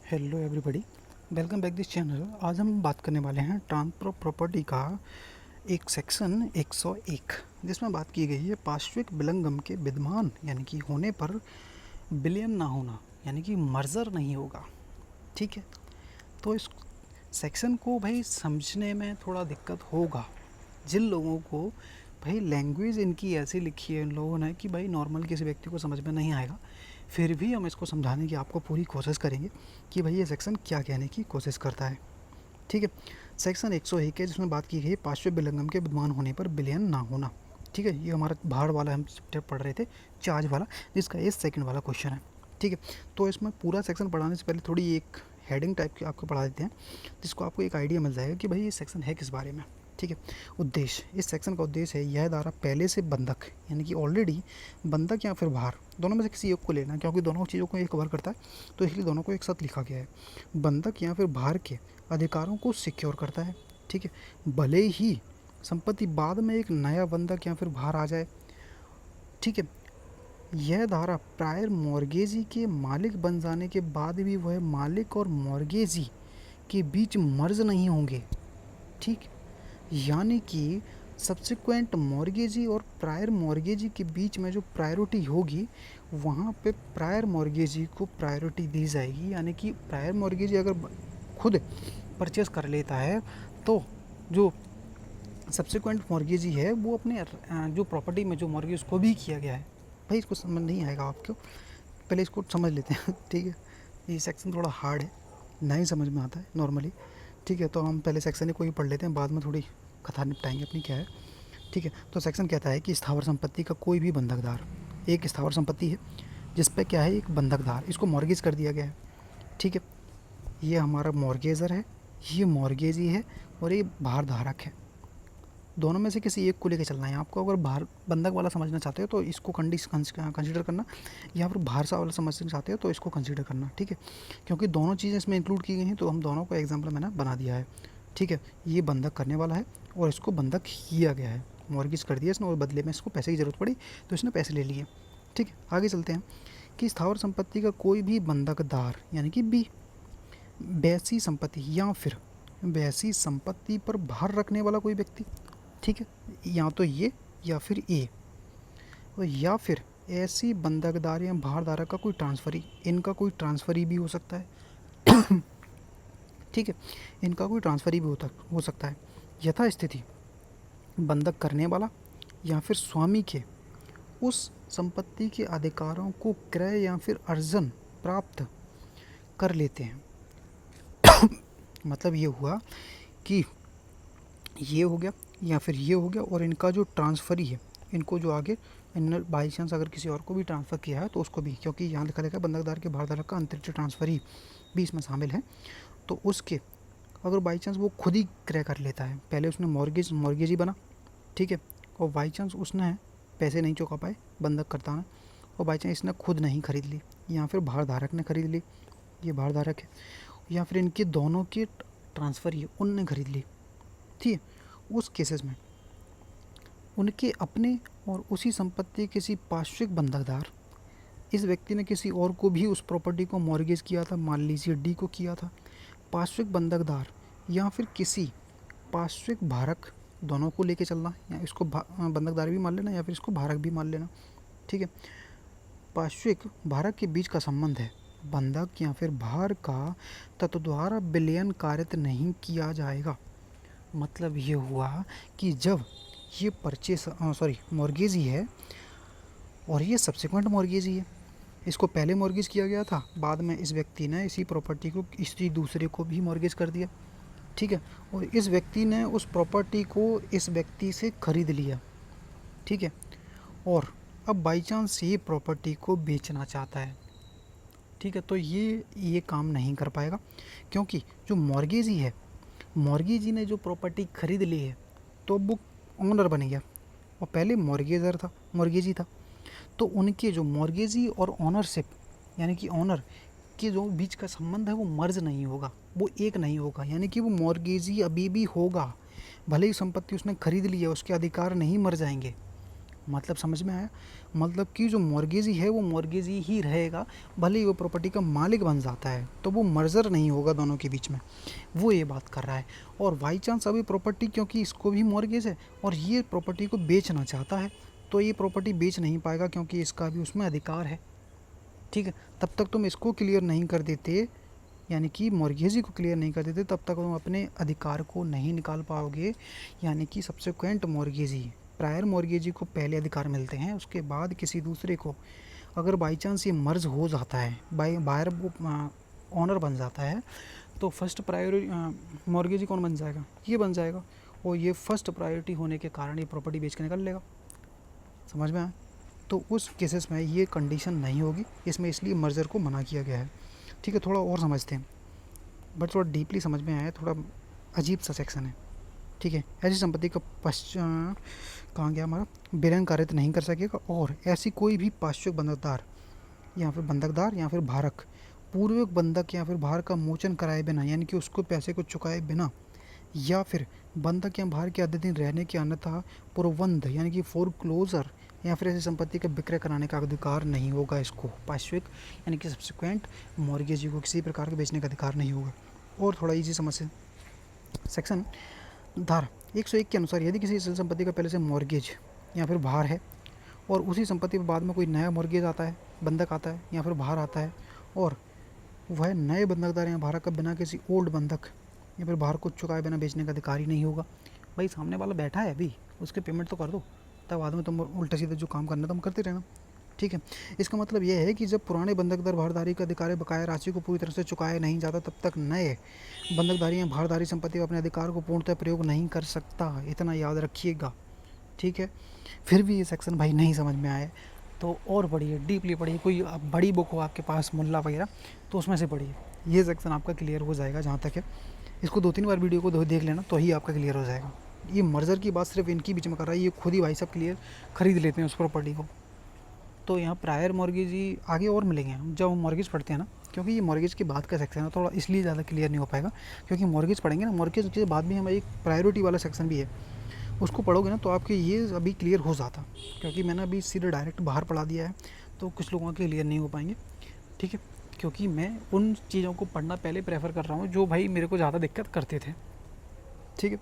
Hello everybody, welcome back this channel. आज हम बात करने वाले हैं ट्रांसफर प्रॉपर्टी का एक सेक्शन 101, जिसमें बात की गई है पार्श्विक विलंगम के विद्यमान यानी कि होने पर विलयन ना होना, यानी कि मर्जर नहीं होगा। ठीक है, तो इस सेक्शन को भाई समझने में थोड़ा दिक्कत होगा जिन लोगों को भाई लैंग्वेज इनकी ऐसी लिखी है इन लोगों ने कि भाई नॉर्मल किसी व्यक्ति को समझ में नहीं आएगा। फिर भी हम इसको समझाने की आपको पूरी कोशिश करेंगे कि भाई ये सेक्शन क्या कहने की कोशिश करता है। ठीक है, सेक्शन 101 है जिसमें बात की गई पार्श्व विलंगम के विद्यमान होने पर विलयन ना होना। ठीक है, ये हमारा भाड़ वाला हम चैप्टर पढ़ रहे थे, चार्ज वाला, जिसका ये सेकंड वाला क्वेश्चन है। ठीक है, तो इसमें पूरा सेक्शन पढ़ाने से पहले थोड़ी एक हेडिंग टाइप की आपको पढ़ा देते हैं, जिसको आपको एक आइडिया मिल जाएगा कि भाई ये सेक्शन है किस बारे में। ठीक है, उद्देश्य, इस सेक्शन का उद्देश्य है यह धारा पहले से बंधक यानी कि ऑलरेडी बंधक या फिर भार, दोनों में से किसी एक को लेना, क्योंकि दोनों चीज़ों को ये कवर करता है, तो इसलिए दोनों को एक साथ लिखा गया है। बंधक या फिर भार के अधिकारों को सिक्योर करता है। ठीक है, भले ही संपत्ति बाद में एक नया बंधक या फिर भार आ जाए। ठीक है, यह धारा प्रायर मॉर्गेजी के मालिक बन जाने के बाद भी वह मालिक और मॉर्गेजी के बीच मर्ज नहीं होंगे। ठीक, यानी कि सब्सिक्वेंट मॉर्गेजी और प्रायर मॉर्गेजी के बीच में जो प्रायोरिटी होगी, वहाँ पे प्रायर मॉर्गेजी को प्रायोरिटी दी जाएगी। यानी कि प्रायर मॉर्गेजी अगर खुद परचेस कर लेता है तो जो सब्सिक्वेंट मॉर्गेजी है वो अपने जो प्रॉपर्टी में जो मॉर्गेज को भी किया गया है, भाई इसको समझ नहीं आएगा आपको, पहले इसको समझ लेते हैं। ठीक है, ये सेक्शन थोड़ा हार्ड है, नहीं समझ में आता है नॉर्मली। ठीक है, तो हम पहले सेक्शन को ही पढ़ लेते हैं, बाद में थोड़ी कथा निपटाएंगे अपनी क्या है। ठीक है, तो सेक्शन कहता है कि स्थावर संपत्ति का कोई भी बंधकदार, एक स्थावर संपत्ति है जिस पे क्या है एक बंधकदार, इसको मॉर्गेज कर दिया गया है। ठीक है, ये हमारा मॉर्गेजर है, ये मॉर्गेजी है और ये भार धारक है। दोनों में से किसी एक को लेकर चलना है आपको। अगर भार बंधक वाला समझना चाहते हो तो इसको कंसिडर करना, या फिर भार सा वाला समझना चाहते हो तो इसको कंसिडर करना। ठीक है, क्योंकि दोनों चीज़ें इसमें इंक्लूड की गई हैं, तो हम दोनों को एग्जाम्पल मैंने बना दिया है। ठीक है, ये बंधक करने वाला है और इसको बंधक किया गया है, मॉर्गेज कर दिया इसने और बदले में इसको पैसे की ज़रूरत पड़ी तो इसने पैसे ले लिए। ठीक है, आगे चलते हैं कि स्थावर संपत्ति का कोई भी बंधकदार यानी कि बी, वैसी संपत्ति या फिर वैसी संपत्ति पर भार रखने वाला कोई व्यक्ति। ठीक है, या तो ये या फिर ए, और या फिर ऐसी बंधकदार या भारधारक का कोई ट्रांसफरी, इनका कोई ट्रांसफरी भी हो सकता है। ठीक है, इनका कोई ट्रांसफरी भी हो सकता है। यथा स्थिति बंधक करने वाला या फिर स्वामी के उस संपत्ति के अधिकारों को क्रय या फिर अर्जन प्राप्त कर लेते हैं। मतलब ये हुआ कि ये हो गया या फिर ये हो गया, और इनका जो ट्रांसफरी है, इनको जो आगे इन्होंने बाई चांस अगर किसी और को भी ट्रांसफ़र किया है तो उसको भी, क्योंकि यहाँ लिखा है बंधकदार के भारधारक का अंतरिक्ष ट्रांसफरी भी इसमें शामिल है, तो उसके अगर बाई चांस वो खुद ही क्रय कर लेता है, पहले उसने मॉर्गेज ही बना। ठीक है, और बाई चांस उसने पैसे नहीं चुका पाए बंधक करता ना, और बाई चांस इसने खुद नहीं खरीद ली या फिर भारधारक ने खरीद ली, ये भारधारक है, या फिर इनके दोनों की ट्रांसफ़र ही उनने खरीद ली। ठीक है, उस केसेस में उनके अपने और उसी संपत्ति किसी पार्श्विक बंधकदार, इस व्यक्ति ने किसी और को भी उस प्रॉपर्टी को मॉर्गेज किया था, मान लीजिए डी को किया था, पार्श्विक बंधकदार या फिर किसी पार्श्विक भारक, दोनों को लेके चलना, या इसको बंधकदार भी मान लेना या फिर इसको भारक भी मान लेना। ठीक है, पार्श्विक भारक के बीच का संबंध है, बंधक या फिर भार का तत्द्वारा विलयन कारित नहीं किया जाएगा। मतलब ये हुआ कि जब ये मॉर्गेज ही है और ये सब्सिक्वेंट मॉर्गेज ही है, इसको पहले मॉर्गेज किया गया था, बाद में इस व्यक्ति ने इसी प्रॉपर्टी को किसी दूसरे को भी मॉर्गेज कर दिया। ठीक है, और इस व्यक्ति ने उस प्रॉपर्टी को इस व्यक्ति से खरीद लिया। ठीक है, और अब बाई चांस ये प्रॉपर्टी को बेचना चाहता है। ठीक है, तो ये काम नहीं कर पाएगा, क्योंकि जो मॉर्गेजी है, मॉर्गेजी ने जो प्रॉपर्टी खरीद ली है तो वो ओनर बन गया, और पहले मॉर्गेजी था, तो उनके जो मॉर्गेजी और ओनरशिप यानी कि ओनर के जो बीच का संबंध है वो मर्ज नहीं होगा, वो एक नहीं होगा। यानी कि वो मॉर्गेजी अभी भी होगा, भले ही संपत्ति उसने खरीद ली है, उसके अधिकार नहीं मर जाएंगे, मतलब समझ में आया? मतलब कि जो मॉर्गेजी है वो मॉर्गेजी ही रहेगा, भले ही वो प्रॉपर्टी का मालिक बन जाता है तो वो मर्जर नहीं होगा दोनों के बीच में, वो ये बात कर रहा है। और बाई चांस अभी प्रॉपर्टी, क्योंकि इसको भी मॉर्गेज है और ये प्रॉपर्टी को बेचना चाहता है, तो ये प्रॉपर्टी बेच नहीं पाएगा क्योंकि इसका भी उसमें अधिकार है। ठीक है, तब तक तुम इसको क्लियर नहीं कर देते, यानी कि मॉर्गेजी को क्लियर नहीं कर देते, तब तक तुम अपने अधिकार को नहीं निकाल पाओगे। यानी कि सब्सिक्वेंट मॉर्गेजी, प्रायर मॉर्गेजी को पहले अधिकार मिलते हैं, उसके बाद किसी दूसरे को, अगर बाई चांस ये मर्ज हो जाता है, बायर वो ऑनर बन जाता है, तो फर्स्ट प्रायोरिटी मॉर्गेजी कौन बन जाएगा? ये बन जाएगा, और ये फर्स्ट प्रायोरिटी होने के कारण ये प्रॉपर्टी बेच के निकल लेगा। समझ में आया? तो उस केसेस में ये कंडीशन नहीं होगी इसमें, इसलिए मर्जर को मना किया गया है। ठीक है, थोड़ा और समझते हैं, बट थोड़ा डीपली समझ में आया, थोड़ा अजीब सा सेक्शन है। ठीक है, ऐसी संपत्ति का कहाँ गया हमारा, विलयन कार्य नहीं कर सकेगा, और ऐसी कोई भी पार्श्विक बंधकदार या फिर बंधकदार या फिर धारक पूर्वक बंधक या फिर भार का मोचन कराए बिना, यानी कि उसको पैसे को चुकाए बिना, या फिर बंधक या भार के अध्ययन रहने के अन्यथा पूर्वबंध यानी कि फोर क्लोजर या फिर ऐसी संपत्ति का विक्रय कराने का अधिकार नहीं होगा इसको। पार्श्विक यानी कि सब्सिक्वेंट मॉर्गेजी को किसी प्रकार के बेचने का अधिकार नहीं होगा। और थोड़ा इजी समझ से, सेक्शन धारा 101 के अनुसार यदि किसी अचल संपत्ति का पहले से मॉर्गेज या फिर भार है और उसी संपत्ति पर बाद में कोई नया मॉर्गेज आता है, बंधक आता है या फिर भार आता है, और वह नए बंधकदार या भाड़ा का बिना किसी ओल्ड बंधक या फिर भार को चुकाए बिना बेचने का अधिकारी नहीं होगा। भाई सामने वाला बैठा है अभी, उसके पेमेंट तो कर दो, तब बाद में तुम उल्टा सीधा जो काम करना तुम करते रहना। ठीक है, इसका मतलब यह है कि जब पुराने बंधकदार भारधारी का अधिकारी बकाया राशि को पूरी तरह से चुकाया नहीं जाता, तब तक नए बंधकधारी या भारधारी संपत्ति अपने अधिकार को पूर्णतः प्रयोग नहीं कर सकता, इतना याद रखिएगा। ठीक है, फिर भी ये सेक्शन भाई नहीं समझ में आए तो और पढ़िए, डीपली पढ़िए, कोई बड़ी बुक हो आपके पास मुल्ला वगैरह तो उसमें से पढ़िए, ये सेक्शन आपका क्लियर हो जाएगा। जहाँ तक है इसको 2-3 बार वीडियो को देख लेना तो ही आपका क्लियर हो जाएगा। ये मर्जर की बात सिर्फ इनकी बीच में कर रहा है, ये खुद ही भाई सब क्लियर खरीद लेते हैं उस प्रॉपर्टी को। तो यहाँ प्रायर मॉर्गेज ही आगे और मिलेंगे हम जब हम मॉर्गेज पढ़ते हैं ना, क्योंकि ये मॉर्गेज के बाद का सेक्शन है, थोड़ा इसलिए ज़्यादा क्लियर नहीं हो पाएगा, क्योंकि मॉर्गेज पढ़ेंगे ना, मॉर्गेज के बाद भी हमें एक प्रायोरिटी वाला सेक्शन भी है, उसको पढ़ोगे ना तो आपके ये अभी क्लियर हो जाता, क्योंकि मैंने अभी सीधे डायरेक्ट बाहर पढ़ा दिया है तो कुछ लोगों के क्लियर नहीं हो पाएंगे। ठीक है, क्योंकि मैं उन चीज़ों को पढ़ना पहले प्रेफर कर रहा हूँ जो भाई मेरे को ज़्यादा दिक्कत करते थे। ठीक है,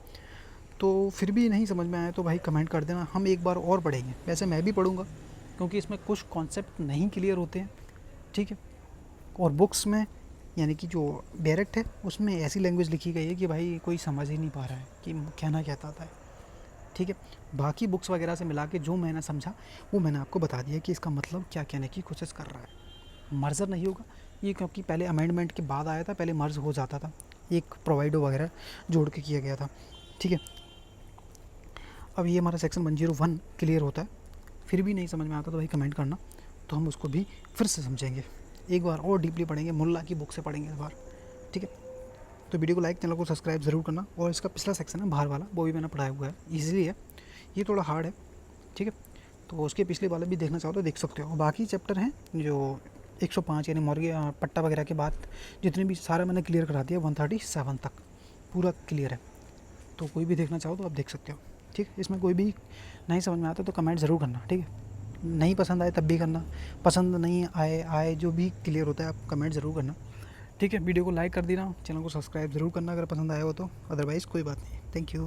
तो फिर भी नहीं समझ में आया तो भाई कमेंट कर देना, हम एक बार और पढ़ेंगे। वैसे मैं भी पढ़ूँगा क्योंकि इसमें कुछ कॉन्सेप्ट नहीं क्लियर होते हैं। ठीक है, और बुक्स में यानी कि जो डायरेक्ट है उसमें ऐसी लैंग्वेज लिखी गई है कि भाई कोई समझ ही नहीं पा रहा है कि कहना क्या चाहता है। ठीक है, बाकी बुक्स वगैरह से मिला के जो मैंने समझा वो मैंने आपको बता दिया कि इसका मतलब क्या कहने की कोशिश कर रहा है। मर्जर नहीं होगा ये, क्योंकि पहले अमेंडमेंट के बाद आया था, पहले मर्ज हो जाता था, एक प्रोवाइडो वगैरह जोड़ के किया गया था। ठीक है, अब ये हमारा सेक्शन 101 क्लियर होता है, फिर भी नहीं समझ में आता तो भाई कमेंट करना, तो हम उसको भी फिर से समझेंगे, एक बार और डीपली पढ़ेंगे, मुल्ला की बुक से पढ़ेंगे इस बार। ठीक है, तो वीडियो को लाइक, चैनल को सब्सक्राइब ज़रूर करना। और इसका पिछला सेक्शन है बाहर वाला, वो भी मैंने पढ़ाया हुआ है, ईजिली है, ये थोड़ा हार्ड है। ठीक है, तो उसके पिछले वाले भी देखना चाहो तो देख सकते हो। और बाकी चैप्टर हैं जो 105 यानी मॉर्गे पट्टा वगैरह के बाद जितने भी सारा मैंने क्लियर करा दिया, 137 तक पूरा क्लियर है, तो कोई भी देखना चाहो तो आप देख सकते हो। ठीक है, इसमें कोई भी नहीं समझ में आता तो कमेंट ज़रूर करना। ठीक है, नहीं पसंद आए तब भी करना, पसंद नहीं आए जो भी क्लियर होता है आप कमेंट ज़रूर करना। ठीक है, वीडियो को लाइक कर देना, चैनल को सब्सक्राइब ज़रूर करना अगर पसंद आया हो तो, अदरवाइज़ कोई बात नहीं। Thank you.